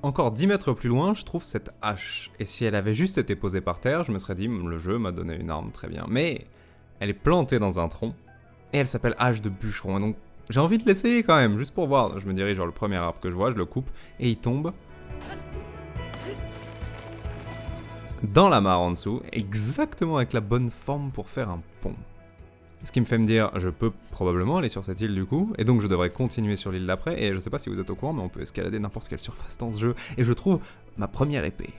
encore 10 mètres plus loin, je trouve cette hache. Et si elle avait juste été posée par terre, je me serais dit, le jeu m'a donné une arme, très bien. Mais elle est plantée dans un tronc, et elle s'appelle hache de bûcheron. Et donc j'ai envie de l'essayer quand même, juste pour voir. Je me dirige vers le premier arbre que je vois, je le coupe, et il tombe dans la mare en dessous, exactement avec la bonne forme pour faire un pont. Ce qui me fait me dire, je peux probablement aller sur cette île du coup, et donc je devrais continuer sur l'île d'après, et je sais pas si vous êtes au courant, mais on peut escalader n'importe quelle surface dans ce jeu, et je trouve ma première épée.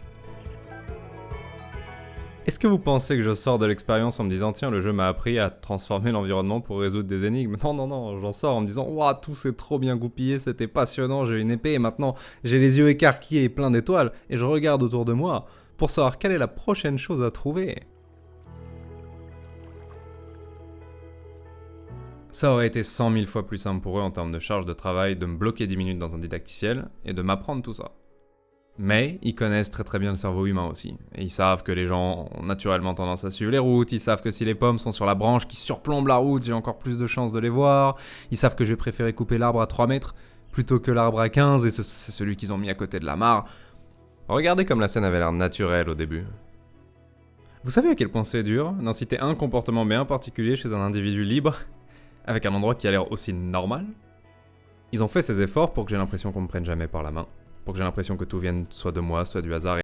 Est-ce que vous pensez que je sors de l'expérience en me disant, tiens, le jeu m'a appris à transformer l'environnement pour résoudre des énigmes? Non, j'en sors en me disant, waouh, tout s'est trop bien goupillé, c'était passionnant, j'ai une épée, et maintenant j'ai les yeux écarquillés et pleins d'étoiles, et je regarde autour de moi pour savoir quelle est la prochaine chose à trouver. Ça aurait été 100 000 fois plus simple pour eux en termes de charge de travail de me bloquer 10 minutes dans un didacticiel et de m'apprendre tout ça. Mais ils connaissent très bien le cerveau humain aussi, et ils savent que les gens ont naturellement tendance à suivre les routes, ils savent que si les pommes sont sur la branche qui surplombe la route, j'ai encore plus de chances de les voir, ils savent que je vais préférer couper l'arbre à 3 mètres plutôt que l'arbre à 15, et c'est celui qu'ils ont mis à côté de la mare. Regardez comme la scène avait l'air naturelle au début. Vous savez à quel point c'est dur d'inciter un comportement bien particulier chez un individu libre avec un endroit qui a l'air aussi normal? Ils ont fait ces efforts pour que j'ai l'impression qu'on me prenne jamais par la main, pour que j'ai l'impression que tout vienne soit de moi, soit du hasard,